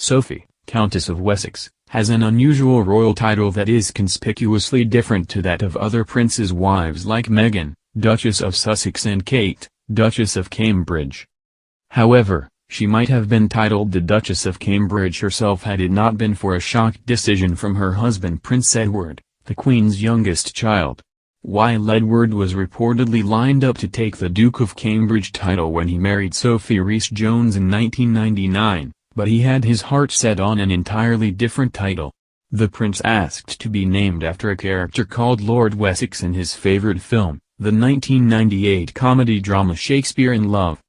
Sophie, Countess of Wessex, has an unusual royal title that is conspicuously different to that of other princes' wives like Meghan, Duchess of Sussex, and Kate, Duchess of Cambridge. However, she might have been titled the Duchess of Cambridge herself had it not been for a shocked decision from her husband Prince Edward, the Queen's youngest child. While Edward was reportedly lined up to take the Duke of Cambridge title when he married Sophie Rhys-Jones in 1999, but he had his heart set on an entirely different title. The prince asked to be named after a character called Lord Wessex in his favorite film, the 1998 comedy drama Shakespeare in Love.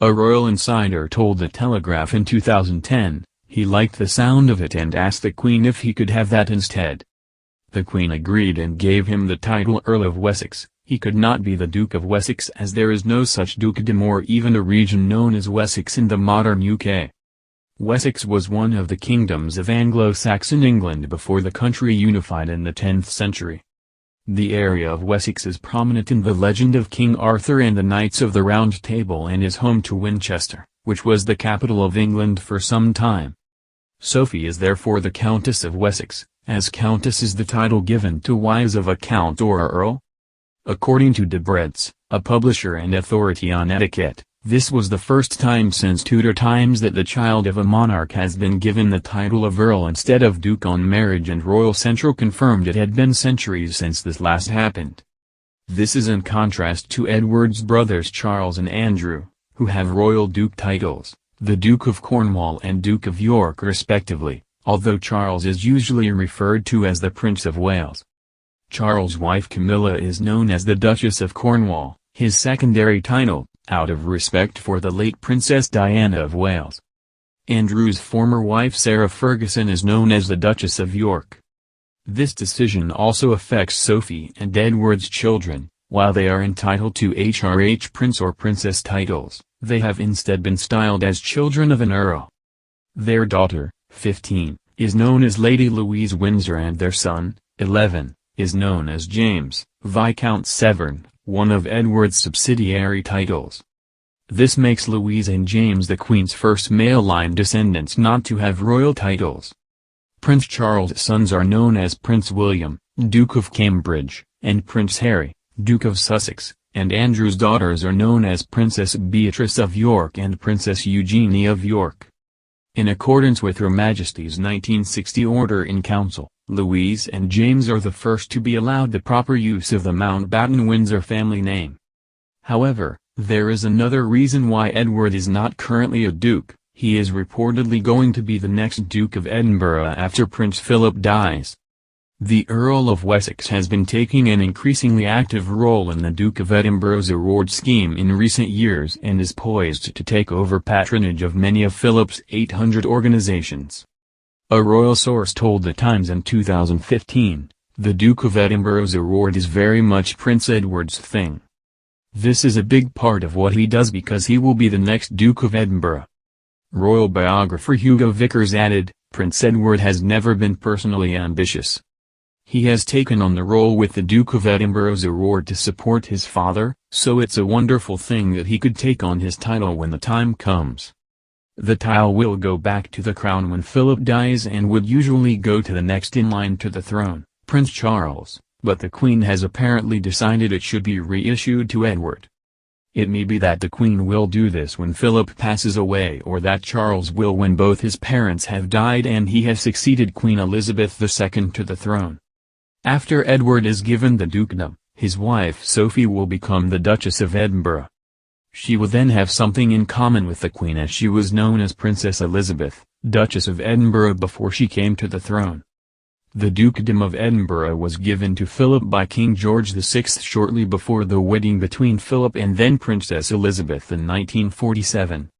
A royal insider told The Telegraph in 2010, he liked the sound of it and asked the Queen if he could have that instead. The Queen agreed and gave him the title Earl of Wessex. He could not be the Duke of Wessex as there is no such dukedom or even a region known as Wessex in the modern UK. Wessex was one of the kingdoms of Anglo-Saxon England before the country unified in the 10th century. The area of Wessex is prominent in the legend of King Arthur and the Knights of the Round Table and is home to Winchester, which was the capital of England for some time. Sophie is therefore the Countess of Wessex, as Countess is the title given to wives of a count or earl. According to Debrets, a publisher and authority on etiquette, this was the first time since Tudor times that the child of a monarch has been given the title of earl instead of duke on marriage, and Royal Central confirmed it had been centuries since this last happened. This is in contrast to Edward's brothers Charles and Andrew, who have royal duke titles, the Duke of Cornwall and Duke of York respectively, although Charles is usually referred to as the Prince of Wales. Charles' wife Camilla is known as the Duchess of Cornwall, his secondary title, out of respect for the late Princess Diana of Wales. Andrew's former wife Sarah Ferguson is known as the Duchess of York. This decision also affects Sophie and Edward's children. While they are entitled to HRH Prince or Princess titles, they have instead been styled as children of an earl. Their daughter, 15, is known as Lady Louise Windsor, and their son, 11, is known as James, Viscount Severn, one of Edward's subsidiary titles. This makes Louise and James the Queen's first male-line descendants not to have royal titles. Prince Charles' sons are known as Prince William, Duke of Cambridge, and Prince Harry, Duke of Sussex, and Andrew's daughters are known as Princess Beatrice of York and Princess Eugenie of York. In accordance with Her Majesty's 1960 Order in Council, Louise and James are the first to be allowed the proper use of the Mountbatten-Windsor family name. However, there is another reason why Edward is not currently a duke. He is reportedly going to be the next Duke of Edinburgh after Prince Philip dies. The Earl of Wessex has been taking an increasingly active role in the Duke of Edinburgh's award scheme in recent years and is poised to take over patronage of many of Philip's 800 organizations. A royal source told The Times in 2015, the Duke of Edinburgh's award is very much Prince Edward's thing. This is a big part of what he does because he will be the next Duke of Edinburgh. Royal biographer Hugo Vickers added, Prince Edward has never been personally ambitious. He has taken on the role with the Duke of Edinburgh's award to support his father, so it's a wonderful thing that he could take on his title when the time comes. The title will go back to the crown when Philip dies and would usually go to the next in line to the throne, Prince Charles, but the Queen has apparently decided it should be reissued to Edward. It may be that the Queen will do this when Philip passes away, or that Charles will when both his parents have died and he has succeeded Queen Elizabeth II to the throne. After Edward is given the dukedom, his wife Sophie will become the Duchess of Edinburgh. She will then have something in common with the Queen, as she was known as Princess Elizabeth, Duchess of Edinburgh before she came to the throne. The Dukedom of Edinburgh was given to Philip by King George VI shortly before the wedding between Philip and then Princess Elizabeth in 1947.